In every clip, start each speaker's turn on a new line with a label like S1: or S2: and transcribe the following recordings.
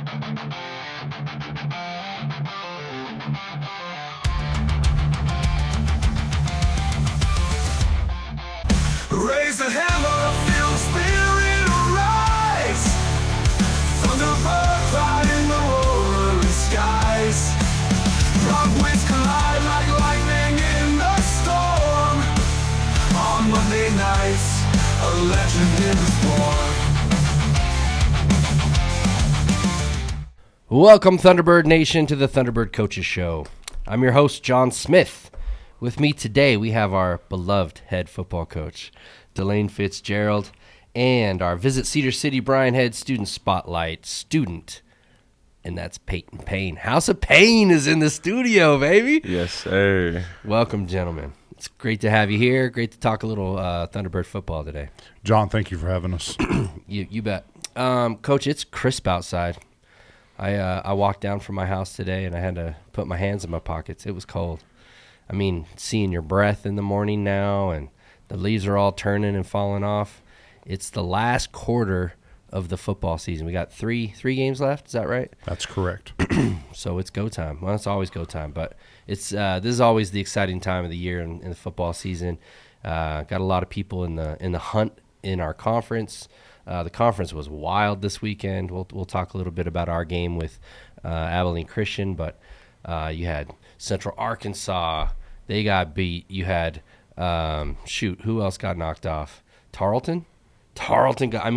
S1: Raise the hammer, feel the spirit rise. Thunderbird fly in the roaring skies. Rock winds collide like lightning in the storm. On Monday nights, a legend is born.
S2: Welcome, Thunderbird Nation, to the Thunderbird Coaches Show. I'm your host, Jon Smith. With me today, we have our beloved head football coach, Delane Fitzgerald, and our Visit Cedar City Bryan Head Student Spotlight student, and that's Payton Payne. House of Payne is in the studio, baby.
S3: Yes, sir.
S2: Welcome, gentlemen. It's great to have you here. Great to talk a little Thunderbird football today.
S4: John, thank you for having us.
S2: You bet. Coach, it's crisp outside. I walked down from my house today, and I had to put my hands in my pockets. It was cold. I mean, seeing your breath in the morning now, and the leaves are all turning and falling off. It's the last quarter of the football season. We got three games left. Is that right?
S4: That's correct.
S2: So it's go time. Well, it's always go time, but it's this is always the exciting time of the year in the football season. Got a lot of people in the hunt in our conference. The conference was wild this weekend. We'll talk a little bit about our game with Abilene Christian, but you had Central Arkansas. They got beat. You had who else got knocked off? Tarleton got,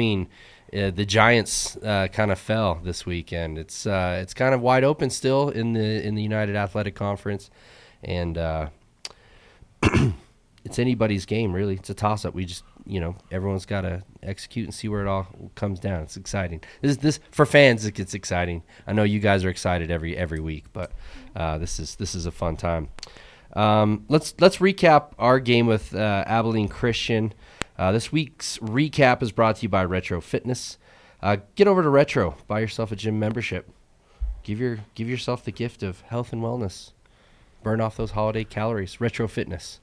S2: the Giants kind of fell this weekend. It's kind of wide open still in the United Athletic Conference, and it's anybody's game, really. It's a toss-up. We just, everyone's got to execute and see where it all comes down. It's exciting. This for fans, it gets exciting. I know you guys are excited every week, but this is a fun time. Let's recap our game with Abilene Christian. This week's recap is brought to you by Retro Fitness. Get over to Retro, buy yourself a gym membership. Give yourself the gift of health and wellness. Burn off those holiday calories. Retro Fitness,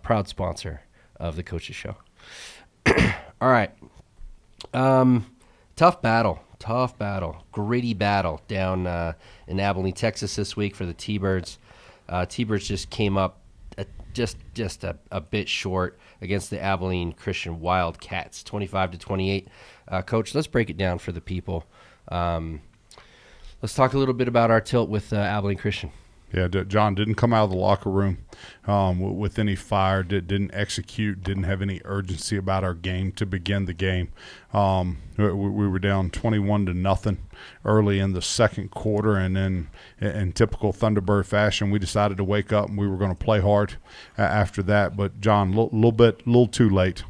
S2: proud sponsor of the Coaches Show. All right. Tough battle, gritty battle down in Abilene, Texas this week for the T-Birds. T-Birds just came up just a bit short against the Abilene Christian Wildcats, 25-28. Coach, let's break it down for the people. Let's talk a little bit about our tilt with Abilene Christian.
S4: Yeah, John didn't come out of the locker room with any fire, didn't execute, didn't have any urgency about our game to begin the game. We were down 21-0 early in the second quarter, and then in typical Thunderbird fashion, we decided to wake up and we were going to play hard after that. But, John, a little too late.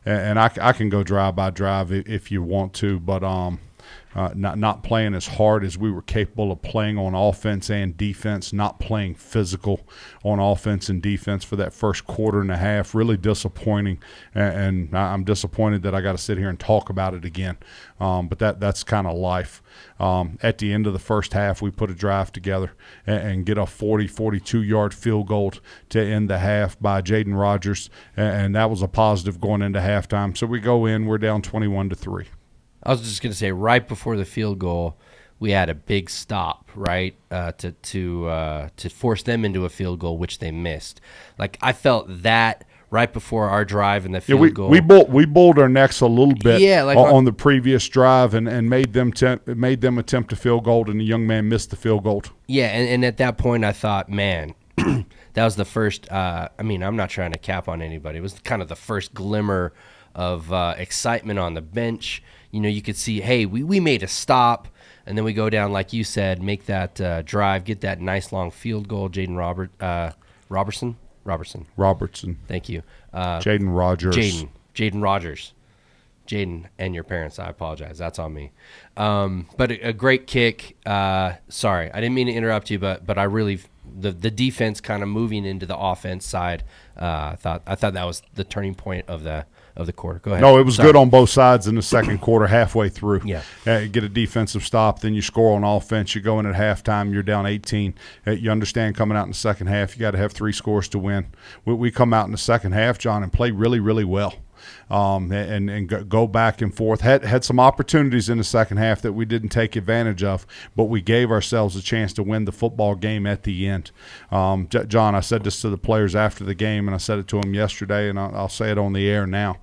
S4: And I can go drive by drive if you want to, but not playing as hard as we were capable of playing on offense and defense, not playing physical on offense and defense for that first quarter and a half. Really disappointing, and I'm disappointed that I got to sit here and talk about it again. But that's kind of life. At the end of the first half, we put a drive together and get a 42-yard field goal to end the half by Jaden Rogers, and that was a positive going into halftime. So we go in, we're down 21-3.
S2: I was just going to say, right before the field goal, we had a big stop, right, to force them into a field goal, which they missed. Like, I felt that right before our drive and the field goal.
S4: We bowled our necks a little bit on the previous drive and made them attempt a field goal, and the young man missed the field goal.
S2: Yeah, and at that point I thought, man, that was the first I'm not trying to cap on anybody. It was kind of the first glimmer of excitement on the bench. You could see, hey, we made a stop, and then we go down, like you said, make that drive, get that nice long field goal. Jaden Robertson. Thank you.
S4: Jaden Rogers.
S2: Jaden Rogers. Jaden and your parents, I apologize. That's on me. But a great kick. Sorry, I didn't mean to interrupt you, but I really the defense kind of moving into the offense side. I thought that was the turning point of the quarter. Go ahead.
S4: No, it was good on both sides in the second quarter, halfway through.
S2: Yeah.
S4: Get a defensive stop, then you score on offense. You go in at halftime, you're down 18. You understand coming out in the second half, you got to have 3 scores to win. We come out in the second half, John, and play really, really well. and go back and forth. Had some opportunities in the second half that we didn't take advantage of, but we gave ourselves a chance to win the football game at the end. John, I said this to the players after the game, and I said it to them yesterday, and I'll say it on the air now.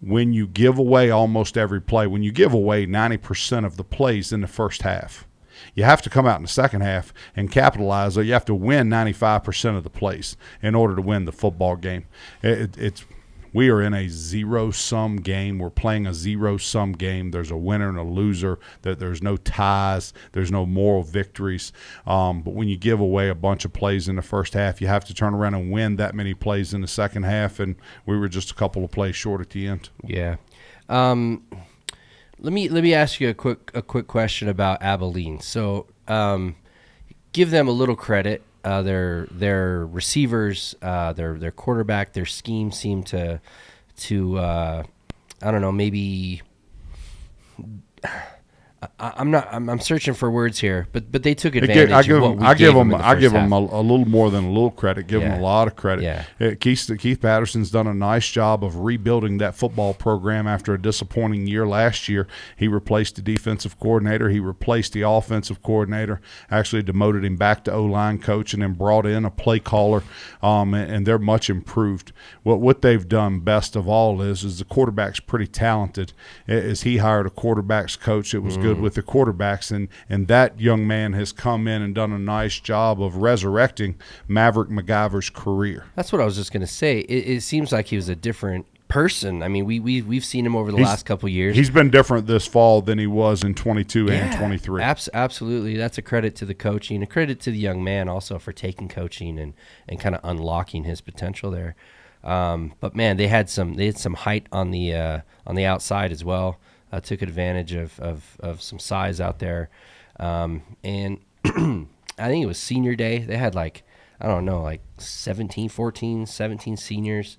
S4: When you give away almost every play, when you give away 90% of the plays in the first half, you have to come out in the second half and capitalize, or you have to win 95% of the plays in order to win the football game. We are in a zero-sum game. We're playing a zero-sum game. There's a winner and a loser. There's no ties. There's no moral victories. But when you give away a bunch of plays in the first half, you have to turn around and win that many plays in the second half, and we were just a couple of plays short at the end.
S2: Yeah. Let me ask you a quick question about Abilene. So, give them a little credit. Their receivers, their quarterback, their scheme seemed to I don't know, maybe I'm searching for words here, but they took advantage of what we gave them in the first half.
S4: I give them a little more than a little credit. Give them a lot of credit.
S2: Yeah.
S4: Keith Patterson's done a nice job of rebuilding that football program after a disappointing year last year. He replaced the defensive coordinator. He replaced the offensive coordinator, actually demoted him back to O-line coach, and then brought in a play caller, and they're much improved. What they've done best of all is the quarterback's pretty talented. As he hired a quarterbacks coach that was good with the quarterbacks, and that young man has come in and done a nice job of resurrecting Maverick MacGyver's career.
S2: That's what I was just going to say. It seems like he was a different person. I mean, we've seen him over the last couple of years.
S4: He's been different this fall than he was in 22 and 23.
S2: Absolutely. That's a credit to the coaching, a credit to the young man also for taking coaching and kind of unlocking his potential there. But man, they had some height on the outside as well. Took advantage of some size out there. And I think it was senior day. They had like 17 seniors.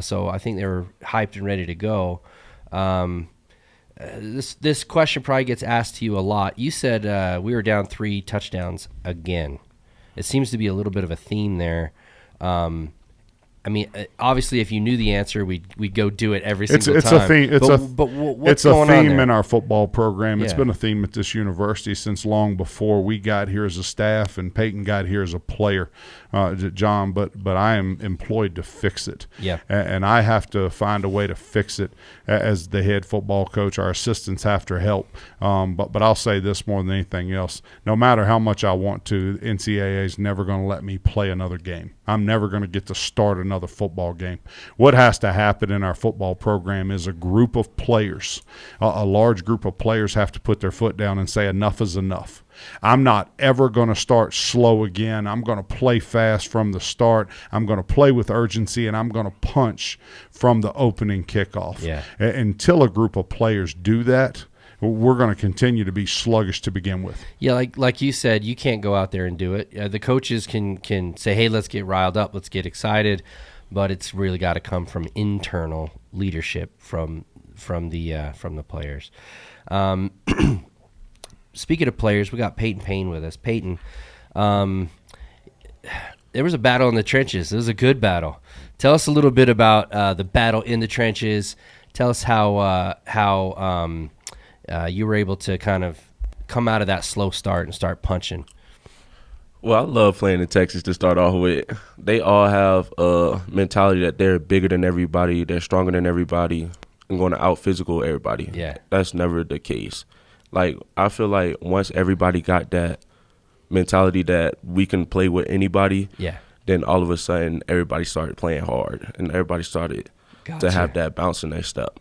S2: So I think they were hyped and ready to go. This question probably gets asked to you a lot. You said we were down 3 touchdowns again. It seems to be a little bit of a theme there. I mean, obviously, if you knew the answer, we'd go do it every single time.
S4: It's a theme.
S2: What's going on there?
S4: In our football program. It's
S2: Yeah.
S4: been a theme at this university since long before we got here as a staff and Payton got here as a player, John. But I am employed to fix it.
S2: Yeah.
S4: And I have to find a way to fix it as the head football coach. Our assistants have to help. But I'll say this more than anything else: no matter how much I want to, the NCAA is never going to let me play another game. I'm never going to get to start another football game. What has to happen in our football program is a group of players, a large group of players have to put their foot down and say enough is enough. I'm not ever going to start slow again. I'm going to play fast from the start. I'm going to play with urgency, and I'm going to punch from the opening kickoff.
S2: Yeah.
S4: Until a group of players do that, we're going to continue to be sluggish to begin with.
S2: Yeah, like you said, you can't go out there and do it. The coaches can say, hey, let's get riled up, let's get excited, but it's really got to come from internal leadership from the players. Speaking of players, we got Payton Payne with us. Payton, there was a battle in the trenches. It was a good battle. Tell us a little bit about the battle in the trenches. Tell us how you were able to kind of come out of that slow start and start punching.
S3: Well, I love playing in Texas to start off with. They all have a mentality that they're bigger than everybody, they're stronger than everybody, and going to out-physical everybody.
S2: Yeah.
S3: That's never the case. Like, I feel like once everybody got that mentality that we can play with anybody,
S2: Yeah.
S3: then all of a sudden everybody started playing hard, and everybody started to have that bounce in their step.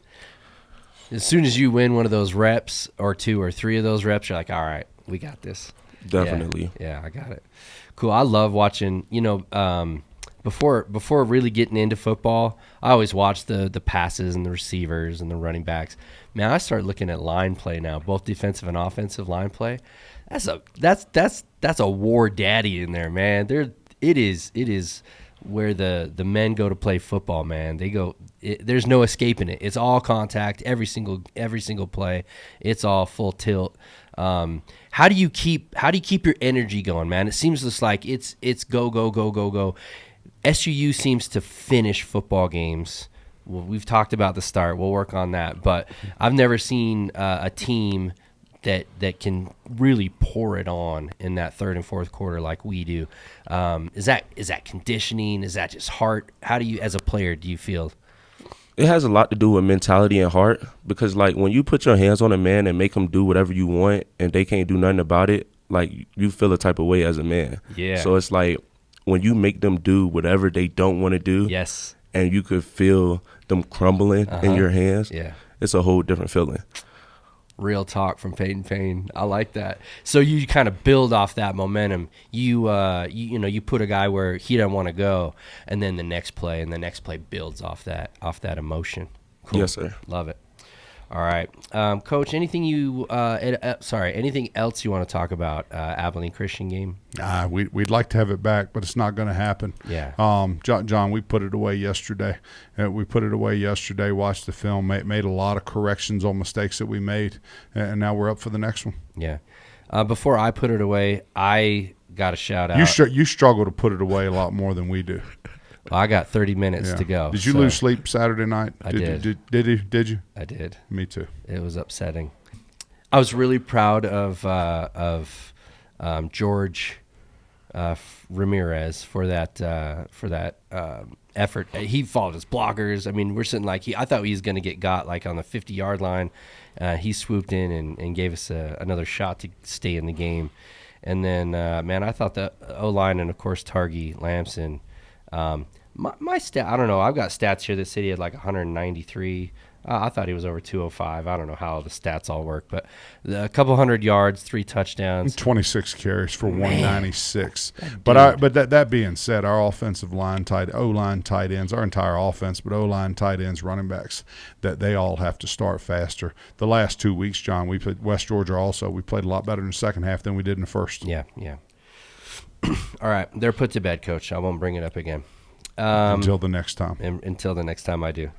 S2: As soon as you win one of those reps or 2 or 3 of those reps, you're like, all right, we got this.
S3: Definitely.
S2: Yeah, I got it. Cool. I love watching, before really getting into football, I always watch the passes and the receivers and the running backs. Man, I start looking at line play now, both defensive and offensive line play. That's a war daddy in there, man. It is where the men go to play football, man. They go. There's no escaping it. It's all contact every single play. It's all full tilt. How do you keep your energy going, man? It seems just like it's go. SUU seems to finish football games we've talked about the start. We'll work on that. But I've never seen a team that can really pour it on in that third and fourth quarter like we do. Is that conditioning? Is that just heart? How do you, as a player, do you feel?
S3: It has a lot to do with mentality and heart, because like when you put your hands on a man and make them do whatever you want and they can't do nothing about it, like you feel a type of way as a man.
S2: Yeah.
S3: So it's like when you make them do whatever they don't want to do,
S2: Yes.
S3: and you could feel them crumbling in your hands,
S2: Yeah.
S3: it's a whole different feeling.
S2: Real talk from Payton Payne. I like that. So you kind of build off that momentum. You put a guy where he doesn't want to go, and then the next play builds off that emotion. Cool.
S3: Yes, sir.
S2: Love it. All right, Coach. Anything anything else you want to talk about Abilene Christian game?
S4: We'd like to have it back, but it's not going to happen.
S2: Yeah.
S4: John, we put it away yesterday. Watched the film, made a lot of corrections on mistakes that we made, and now we're up for the next one.
S2: Yeah. Before I put it away, I got a shout out.
S4: You struggle to put it away a lot more than we do.
S2: Well, I got 30 minutes to go.
S4: Did you lose sleep Saturday night?
S2: I did.
S4: Did you?
S2: I did.
S4: Me too.
S2: It was upsetting. I was really proud of George Ramirez for that effort. He followed his blockers. I mean, we're sitting like I thought he was going to get like on the 50-yard line. He swooped in and gave us another shot to stay in the game. And then, man, I thought the O-line and, of course, Targi Lamson. My stat, I don't know. I've got stats here that said he had like 193. I thought he was over 205. I don't know how the stats all work, but a couple 100 yards, 3 touchdowns,
S4: 26 carries for 196. But that being said, our offensive line, O-line, tight ends, our entire offense, but O-line, tight ends, running backs, that they all have to start faster. The last 2 weeks, John, we played West Georgia also. We played a lot better in the second half than we did in the first.
S2: Yeah. All right, they're put to bed, Coach. I won't bring it up again.
S4: Until the next time.
S2: Until the next time I do.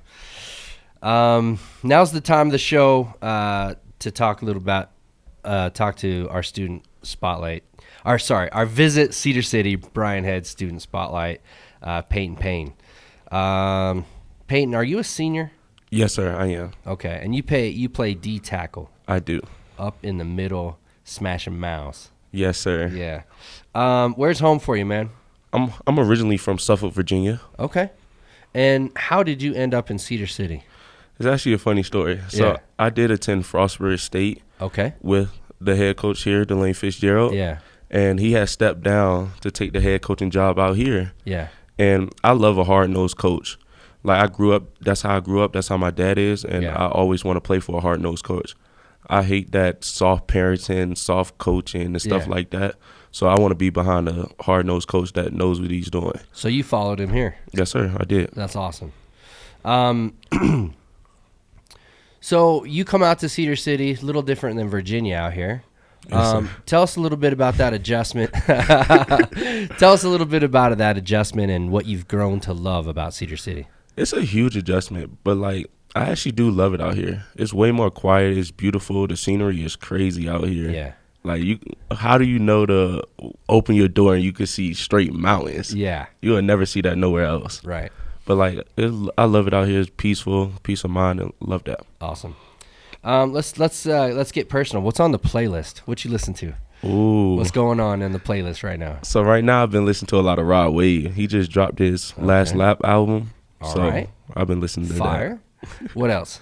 S2: Now's the time of the show to talk a little about talk to our student spotlight. Our Visit Cedar City Brian Head student spotlight, Payton Payne. Payton, are you a senior?
S3: Yes, sir, I am.
S2: Okay, and you play D tackle.
S3: I do.
S2: Up in the middle, smashing mouths.
S3: Yes, sir.
S2: Yeah. Where's home for you, man?
S3: I'm originally from Suffolk, Virginia.
S2: Okay. And how did you end up in Cedar City?
S3: It's actually a funny story. So I did attend Frostburg State.
S2: Okay.
S3: With the head coach here, Delane Fitzgerald.
S2: Yeah.
S3: And he had stepped down to take the head coaching job out here.
S2: Yeah.
S3: And I love a hard-nosed coach. Like I grew up, that's how I grew up. That's how my dad is. And I always want to play for a hard-nosed coach. I hate that soft parenting, soft coaching, and stuff like that. So I want to be behind a hard-nosed coach that knows what he's doing.
S2: So you followed him here?
S3: Yes, sir, I did.
S2: That's awesome. So you come out to Cedar City, a little different than Virginia out here. Tell us a little bit about that adjustment. Tell us a little bit about that adjustment and what you've grown to love about Cedar City.
S3: It's a huge adjustment, but like I actually do love it out here. It's way more quiet. It's beautiful. The scenery is crazy out here.
S2: Yeah.
S3: Like how do you know to open your door and you can see straight mountains?
S2: Yeah.
S3: You will never see that nowhere else.
S2: Right.
S3: But like I love it out here. It's peaceful, peace of mind, and love that.
S2: Awesome. Let's get personal. What's on the playlist? What you listen to?
S3: Ooh.
S2: What's going on in the playlist right now?
S3: So right now I've been listening to a lot of Rod Wave. He just dropped his Last Lap album.
S2: All right.
S3: I've been listening to
S2: Fire. What else?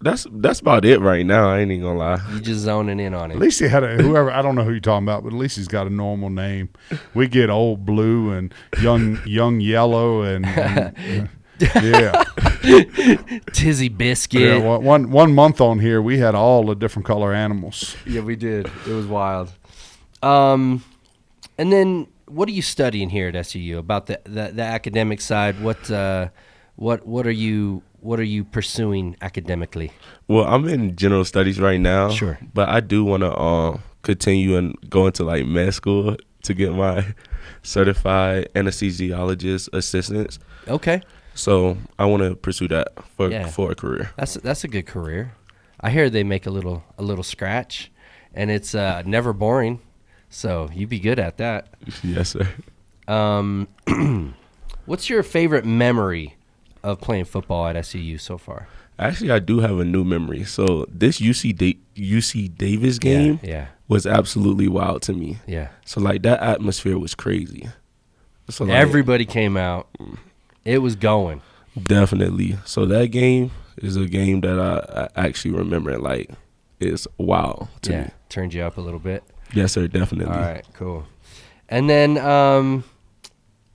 S3: That's about it right now. I ain't even gonna lie.
S2: You just zoning in on it.
S4: At least he had whoever, I don't know who you're talking about, but at least he's got a normal name. We get Old Blue and Young Yellow and yeah.
S2: Tizzy Biscuit.
S4: Yeah, one month on here, we had all the different color animals.
S2: Yeah, we did. It was wild. And then what are you studying here at SUU about the academic side? What are you pursuing academically?
S3: Well, I'm in general studies right now.
S2: Sure.
S3: But I do want to continue and go into like med school to get my certified anesthesiologist assistance.
S2: Okay.
S3: So I want to pursue that for a career.
S2: That's a good career. I hear they make a little scratch, and it's never boring. So you'd be good at that.
S3: Yes, sir.
S2: What's your favorite memory of playing football at SUU so far?
S3: Actually, I do have a new memory. So this UC Davis game was absolutely wild to me.
S2: Yeah.
S3: So like that atmosphere was crazy. So like,
S2: everybody came out. It was going.
S3: Definitely. So that game is a game that I actually remember. And like, it's wild to me.
S2: Turned you up a little bit.
S3: Yes, sir. Definitely.
S2: All right. Cool. And then,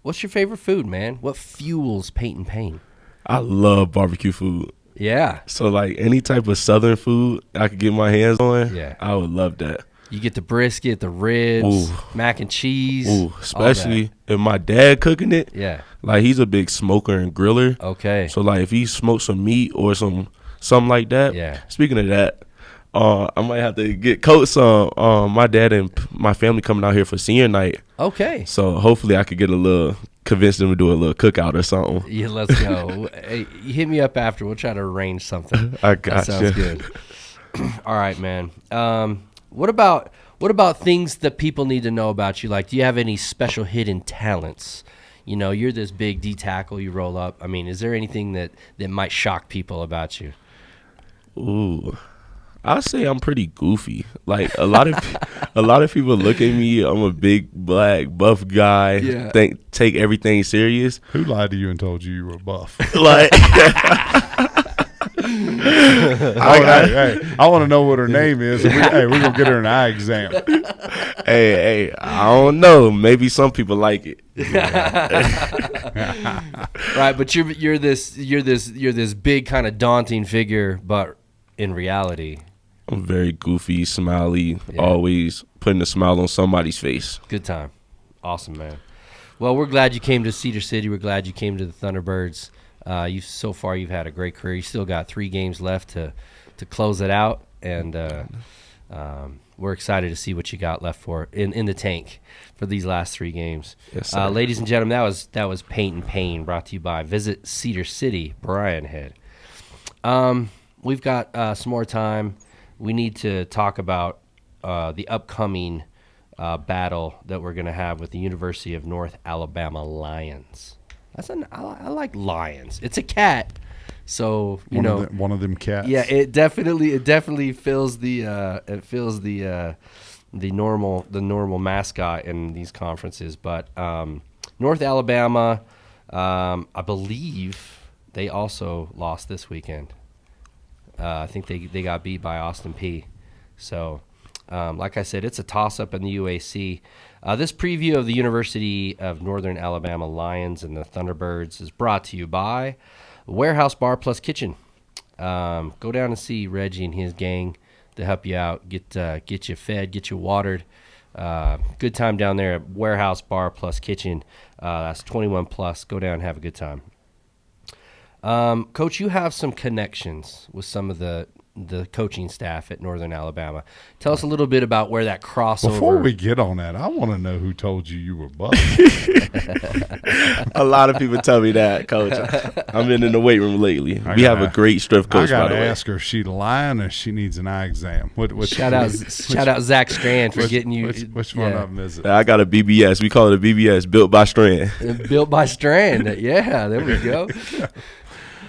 S2: what's your favorite food, man? What fuels Payton Payne?
S3: I love barbecue food.
S2: Yeah.
S3: So like any type of Southern food I could get my hands on, I would love that.
S2: You get the brisket, the ribs, mac and cheese.
S3: Ooh, especially if my dad cooking it.
S2: Yeah.
S3: Like he's a big smoker and griller.
S2: Okay.
S3: So like if he smokes some meat or something like that.
S2: Yeah.
S3: Speaking of that, I might have to get Coach some. My dad and my family coming out here for senior night.
S2: Okay.
S3: So hopefully I could convince them to do a little cookout or something.
S2: Yeah, let's go. Hey, you hit me up after. We'll try to arrange something.
S3: I got
S2: That sounds good. All right, man. What about things that people need to know about you? Like, do you have any special hidden talents? You know, you're this big D tackle. You roll up. I mean, is there anything that might shock people about you?
S3: Ooh, I'll say I'm pretty goofy. Like a lot of people look at me. I'm a big black buff guy.
S2: Yeah.
S3: Take everything serious.
S4: Who lied to you and told you were buff?
S3: Like,
S4: I want to know what her name is. We're gonna get her an eye exam.
S3: hey, I don't know. Maybe some people like it.
S2: Right, but you're this big kind of daunting figure, but in reality,
S3: I'm very goofy, smiley, always putting a smile on somebody's face.
S2: Good time. Awesome, man. Well, we're glad you came to Cedar City. We're glad you came to the Thunderbirds. You've had a great career. You still got 3 games left to close it out, and we're excited to see what you got left in the tank for these last 3 games.
S3: Yes, sir.
S2: Ladies and gentlemen, that was Payton Payne, brought to you by Visit Cedar City, Brian Head. We've got some more time. We need to talk about the upcoming battle that we're going to have with the University of North Alabama Lions. I like lions. It's a cat, so
S4: one of them cats.
S2: Yeah, it definitely fills the normal mascot in these conferences. But North Alabama, I believe they also lost this weekend. I think they got beat by Austin Peay. So, like I said, it's a toss-up in the UAC. This preview of the University of Northern Alabama Lions and the Thunderbirds is brought to you by Warehouse Bar Plus Kitchen. Go down and see Reggie and his gang to help you out, get you fed, get you watered. Good time down there at Warehouse Bar Plus Kitchen. That's 21 plus. Go down and have a good time. Coach, you have some connections with some of the coaching staff at Northern Alabama. Tell us a little bit about where that crossover.
S4: Before we get on that, I want to know who told you were buff.
S3: A lot of people tell me that, Coach. I've been in the weight room lately. We have a great strength coach, by the way.
S4: I got to ask her if she's lying or she needs an eye exam.
S2: Shout out Zach Strand for getting you.
S4: Which one of them is it?
S3: I got a BBS. We call it a BBS, Built by Strand.
S2: Built by Strand. Yeah, there we go.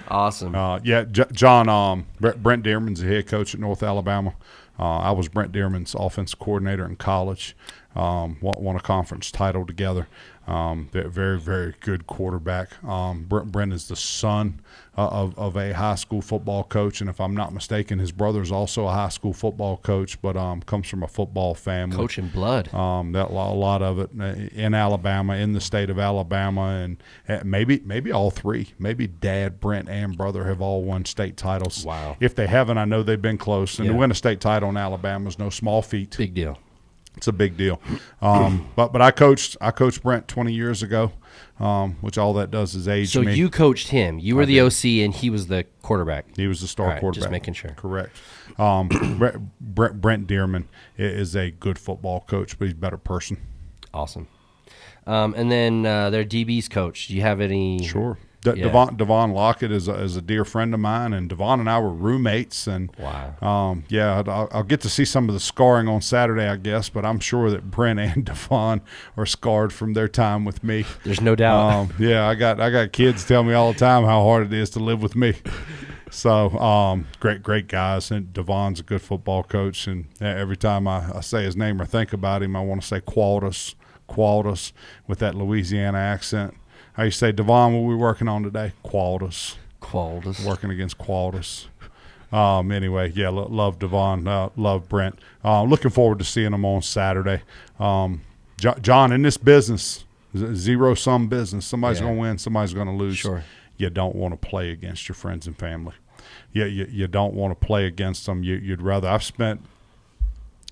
S2: Awesome.
S4: John, Brent Dearman's the head coach at North Alabama. I was Brent Dearman's offensive coordinator in college. Won a conference title together. Very, very good quarterback. Brent is the son of a high school football coach, and if I'm not mistaken, his brother is also a high school football coach, but comes from a football family.
S2: Coaching blood.
S4: That a lot of it in Alabama, in the state of Alabama, and maybe all 3. Maybe Dad, Brent, and brother have all won state titles.
S2: Wow.
S4: If they haven't, I know they've been close. And to win a state title in Alabama is no small feat.
S2: Big deal.
S4: It's a big deal. But I coached Brent 20 years ago, which all that does is age me.
S2: So you coached him. You were the OC, and he was the quarterback.
S4: He was the star quarterback.
S2: Just making sure.
S4: Correct. Brent Dearman is a good football coach, but he's a better person.
S2: Awesome. And then their DB's coach. Do you have any?
S4: Sure. Devon Lockett is a dear friend of mine, and Devon and I were roommates. And
S2: wow,
S4: I'll get to see some of the scarring on Saturday, I guess. But I'm sure that Brent and Devon are scarred from their time with me.
S2: There's no doubt.
S4: I got kids tell me all the time how hard it is to live with me. So great guys, and Devon's a good football coach. And every time I say his name or think about him, I want to say Qualtus with that Louisiana accent. How you say, Devon, what are we working on today? Qualtus. Working against Qualtus. Anyway, love Devon, love Brent. Looking forward to seeing them on Saturday. John, in this business, zero-sum business, somebody's going to win, somebody's going to lose.
S2: Sure.
S4: You don't want to play against your friends and family. You don't want to play against them. You'd rather –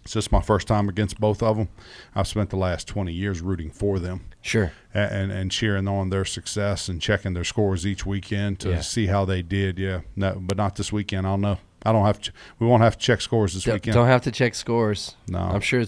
S4: it's just my first time against both of them. I've spent the last 20 years rooting for them.
S2: Sure.
S4: And cheering on their success and checking their scores each weekend to see how they did. Yeah, no, but not this weekend. I'll know. I don't have to. We won't have to check scores this weekend.
S2: Don't have to check scores.
S4: No,
S2: I'm sure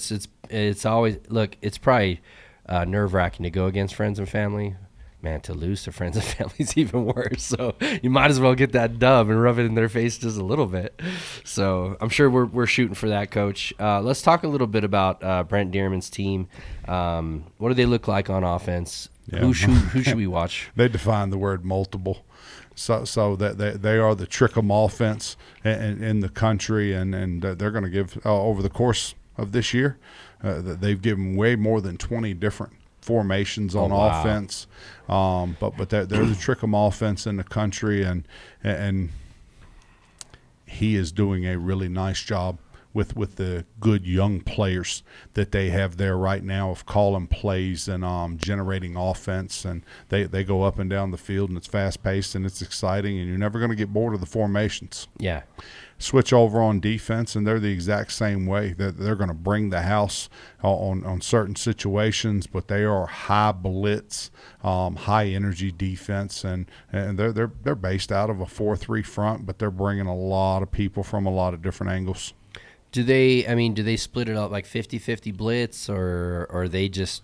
S2: it's always look. It's probably nerve-wracking to go against friends and family. Man, to lose to friends and family is even worse. So you might as well get that dub and rub it in their face just a little bit. So I'm sure we're shooting for that, Coach. Let's talk a little bit about Brent Dearman's team. What do they look like on offense? Yeah. Who should we watch?
S4: They define the word multiple. So that they are the trick-em offense in the country, and they're going to give over the course of this year, they've given way more than 20 different formations on offense, but they're the trick-em offense in the country, and he is doing a really nice job with the good young players that they have there right now of calling plays and generating offense, and they go up and down the field, and it's fast-paced and it's exciting, and you're never going to get bored of the formations.
S2: Yeah.
S4: Switch over on defense, and they're the exact same way. They're going to bring the house on certain situations, but they are high blitz, high energy defense, and they're based out of a 4-3 front, but they're bringing a lot of people from a lot of different angles.
S2: Do they split it up like 50-50 blitz, or are they just,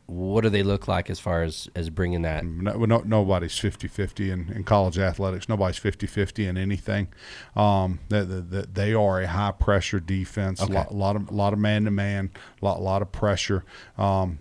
S2: what do they look like as far as bringing that?
S4: Nobody's 50-50 in college athletics. Nobody's 50-50 in anything. They are a high-pressure defense, a lot of man-to-man, a lot of pressure.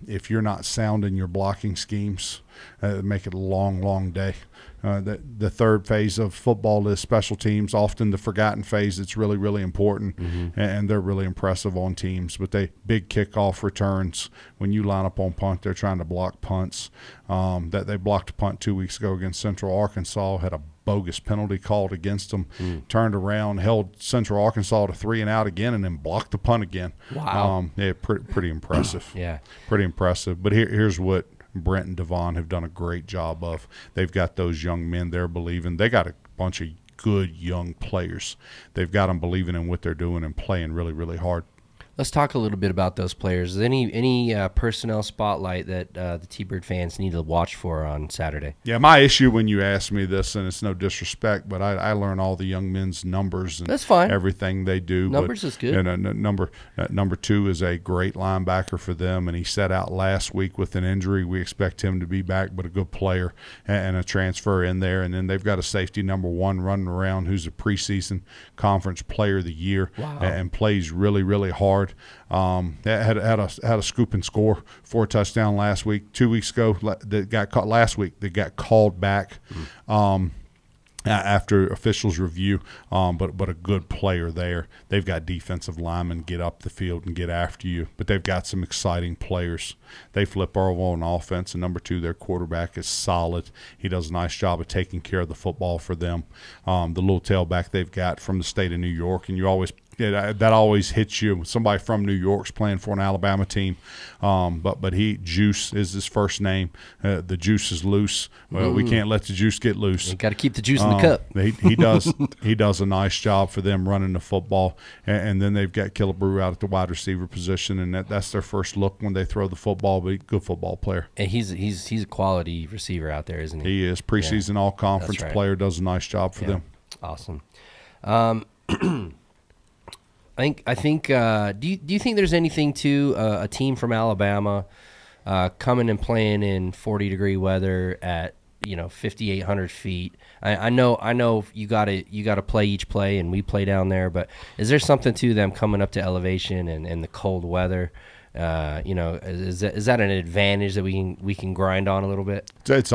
S4: If you're not sound in your blocking schemes, make it a long day. The third phase of football is special teams, often the forgotten phase that's really, really important, and they're really impressive on teams. But big kickoff returns. When you line up on punt, they're trying to block punts. That they blocked a punt 2 weeks ago against Central Arkansas, had a bogus penalty called against them, turned around, held Central Arkansas to 3 and out again, and then blocked the punt again.
S2: Wow.
S4: Pretty impressive.
S2: Yeah.
S4: Pretty impressive. But here's what Brent and Devon have done a great job of. They've got those young men there believing. They got a bunch of good young players. They've got them believing in what they're doing and playing really, really hard.
S2: Let's talk a little bit about those players. Is any personnel spotlight that the T-Bird fans need to watch for on Saturday?
S4: Yeah, my issue when you ask me this, and it's no disrespect, but I learn all the young men's numbers and
S2: that's fine.
S4: Everything they do.
S2: Numbers is good.
S4: And number 2 is a great linebacker for them, and he set out last week with an injury. We expect him to be back, but a good player and a transfer in there. And then they've got a safety number 1 running around who's a preseason conference player of the year.
S2: Wow.
S4: And plays really, really hard. Had a scoop and score for a touchdown last week. 2 weeks ago, that got caught last week. They got called back after officials review. But a good player there. They've got defensive linemen get up the field and get after you. But they've got some exciting players. They flip over on offense, and number 2, their quarterback is solid. He does a nice job of taking care of the football for them. The little tailback they've got from the state of New York, and that always hits you. Somebody from New York's playing for an Alabama team, but Juice is his first name. The juice is loose. Well, we can't let the juice get loose.
S2: You got to keep the juice in the cup.
S4: He does a nice job for them running the football, and then they've got Killebrew out at the wide receiver position, and that's their first look when they throw the football. But good football player.
S2: And he's a quality receiver out there, isn't he?
S4: He is preseason all conference player. Does a nice job for them.
S2: Awesome. I think. Do you think there's anything to a team from Alabama coming and playing in 40-degree weather at 5,800 feet. I know you gotta play each play, and we play down there. But is there something to them coming up to elevation and the cold weather? Is that an advantage that we can grind on a little bit?
S4: It's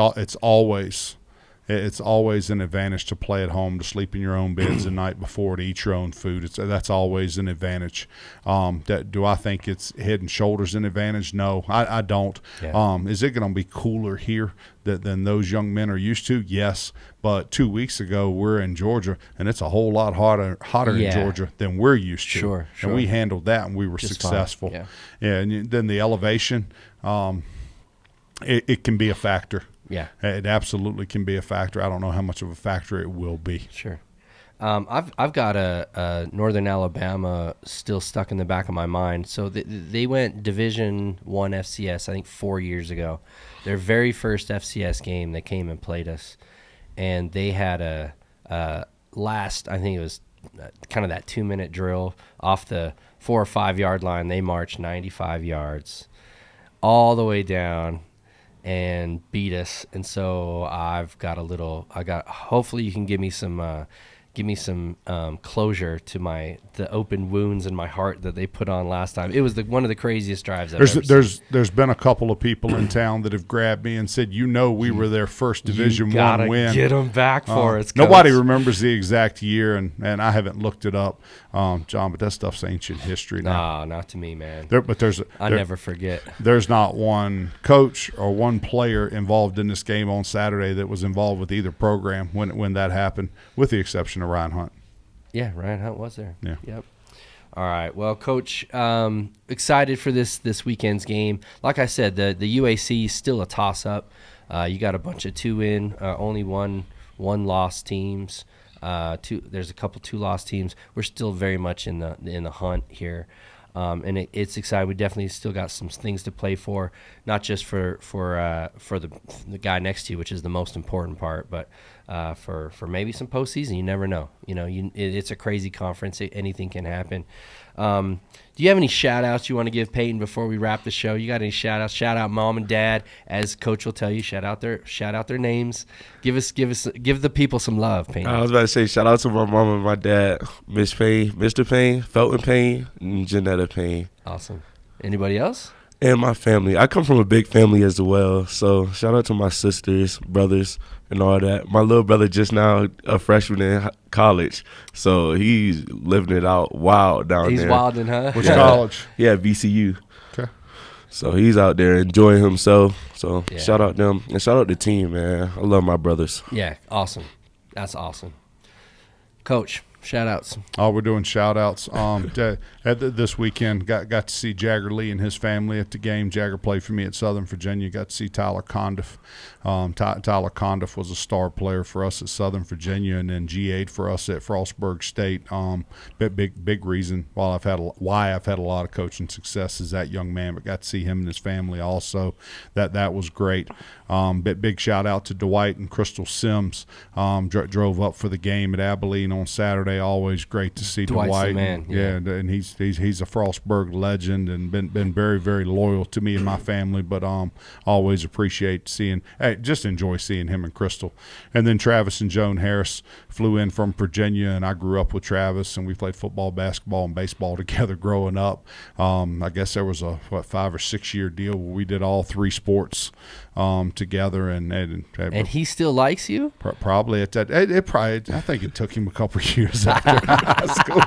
S4: always an advantage to play at home, to sleep in your own beds the night before, to eat your own food. That's always an advantage. Do I think it's head and shoulders an advantage? No, I don't.
S2: Yeah.
S4: Is it going to be cooler here than those young men are used to? Yes. But 2 weeks ago, we're in Georgia, and it's a whole lot hotter in Georgia than we're used to.
S2: Sure.
S4: And we handled that, and we were
S2: Just
S4: successful.
S2: fine.
S4: Yeah. And then the elevation, it can be a factor.
S2: Yeah,
S4: it absolutely can be a factor. I don't know how much of a factor it will be.
S2: Sure. I've got a Northern Alabama still stuck in the back of my mind. So they went Division I FCS, I think 4 years ago. Their very first FCS game, they came and played us, and they had a last, I think it was kind of that 2-minute drill off the 4 or 5 yard line. They marched 95 yards all the way down and beat us. And so hopefully you can give me some closure to the open wounds in my heart that they put on last time. It was one of the craziest drives I've ever seen.
S4: There's been a couple of people in town that have grabbed me and said, we were their first Division I win.
S2: Get them back for us.
S4: Nobody remembers the exact year, and I haven't looked it up, John. But that stuff's ancient history now.
S2: No, not to me, man.
S4: I
S2: never forget.
S4: There's not one coach or one player involved in this game on Saturday that was involved with either program when that happened, with the exception of Ryan Hunt.
S2: Yeah, Ryan Hunt was there.
S4: Yeah.
S2: Yep. All right. Well, Coach, excited for this weekend's game. Like I said, the UAC is still a toss-up. You got a bunch of 2-win, only one loss teams. There's a couple 2-loss teams. We're still very much in the hunt here. And it's exciting. We definitely still got some things to play for, not just for the guy next to you, which is the most important part, but for maybe some postseason. You never know. It's a crazy conference. Anything can happen. Do you have any shout-outs you want to give Payton before we wrap the show? You got any shout-outs? Shout out mom and dad, as Coach will tell you. Shout out their names. Give the people some love, Payton.
S3: I was about to say shout out to my mom and my dad, Miss Payne, Mr. Payne, Felton Payne, and Janetta Payne.
S2: Awesome. Anybody else?
S3: And my family. I come from a big family as well, so shout out to my sisters, brothers, and all that. My little brother just now a freshman in college, so he's living it out wild down there.
S2: He's wilding, huh?
S4: Which college?
S3: Yeah, VCU.
S4: Okay.
S3: So he's out there enjoying himself. So shout out them and shout out the team, man. I love my brothers.
S2: Yeah, awesome. That's awesome. Coach, shout-outs.
S4: Oh, we're doing shout-outs. This weekend, got to see Jagger Lee and his family at the game. Jagger played for me at Southern Virginia. Got to see Tyler Condiff. Tyler Condiff was a star player for us at Southern Virginia, and then GA'd for us at Frostburg State. Big reason why I've had a lot of coaching success is that young man. But got to see him and his family also. That was great. Big shout out to Dwight and Crystal Sims. Drove up for the game at Abilene on Saturday. Always great to see
S2: Dwight's
S4: Dwight.
S2: The man.
S4: And he's a Frostburg legend and been very, very loyal to me and my family. But always appreciate seeing. Just enjoy seeing him and Crystal. And then Travis and Joan Harris flew in from Virginia, and I grew up with Travis, and we played football, basketball, and baseball together growing up. I guess there was a 5 or 6 year deal where we did all 3 sports together, and
S2: he still likes you?
S4: Probably at that. I think it took him a couple of years after high school.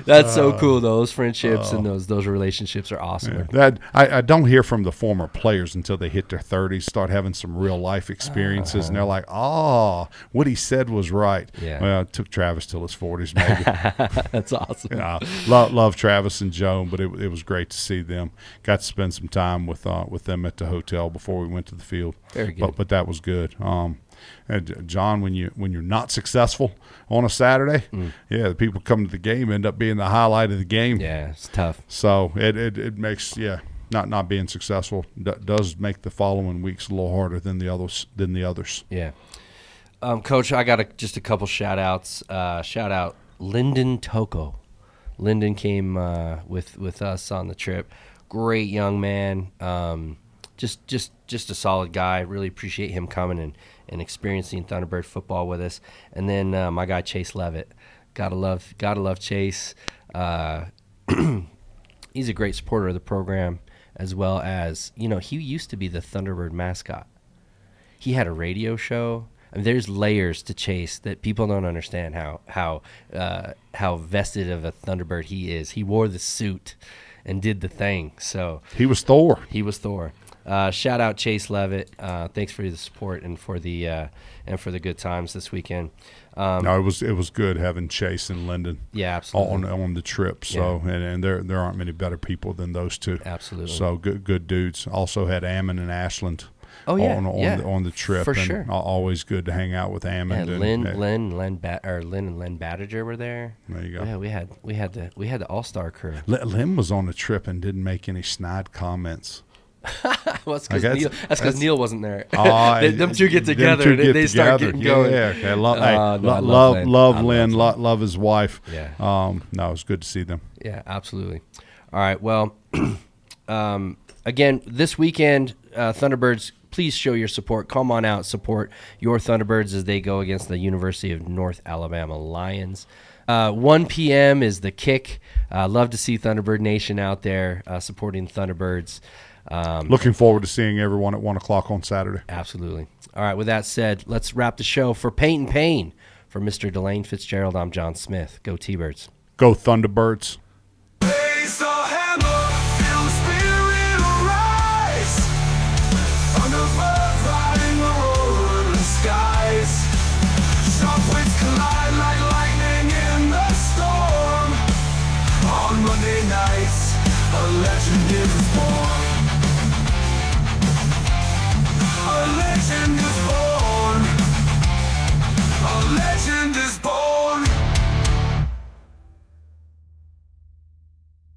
S2: That's so cool. Those friendships and those relationships are awesome.
S4: Yeah, I don't hear from the former players until they hit their 30s, start having some real life experiences, and they're like, "Oh, what he said was right."
S2: Yeah.
S4: Well, it took Travis till his 40s, maybe.
S2: That's awesome.
S4: Love Travis and Joan, but it was great to see them. Got to spend some time with them at the hotel before we went to the field.
S2: Very good.
S4: But that was good. And John, when you're not successful on a Saturday, the people come to the game end up being the highlight of the game.
S2: Yeah, it's tough.
S4: So it makes not being successful does make the following weeks a little harder than the others.
S2: Yeah. Coach, I got just a couple shout outs. Shout out Lyndon Toko. Lyndon came with us on the trip. Great young man. just a solid guy. Really appreciate him coming and experiencing Thunderbird football with us. And then my guy Chase Levitt, gotta love Chase. He's a great supporter of the program, as well as, he used to be the Thunderbird mascot. He had a radio show. I mean, there's layers to Chase that people don't understand how vested of a Thunderbird he is. He wore the suit and did the thing. So
S4: he was Thor.
S2: Shout out Chase Levitt. Thanks for the support and for the good times this weekend.
S4: No, it was good having Chase and Lyndon.
S2: Yeah, absolutely.
S4: On the trip. So and there aren't many better people than those two.
S2: Absolutely.
S4: So good dudes. Also had Ammon and Ashland.
S2: Oh yeah,
S4: on the trip,
S2: for
S4: and
S2: sure.
S4: Always good to hang out with Ammon.
S2: Yeah,
S4: Lynn
S2: and Len Badiger were there.
S4: There you go.
S2: Yeah, we had the all-star crew.
S4: Lynn was on the trip and didn't make any snide comments.
S2: Well, that's because Neil wasn't there. Them two get
S4: Them
S2: together.
S4: two
S2: They start getting going.
S4: Yeah.
S2: Love
S4: Lynn. Love his wife.
S2: Yeah.
S4: No, it was good to see them.
S2: Yeah, absolutely. All right. Well, again, this weekend, Thunderbirds, please show your support. Come on out, support your Thunderbirds as they go against the University of North Alabama Lions. 1 p.m. is the kick. Love to see Thunderbird Nation out there supporting Thunderbirds.
S4: Looking forward to seeing everyone at 1 o'clock on Saturday.
S2: Absolutely. All right, with that said, let's wrap the show. For Payton Payne, for Mr. Delane Fitzgerald, I'm Jon Smith. Go T-Birds.
S4: Go Thunderbirds.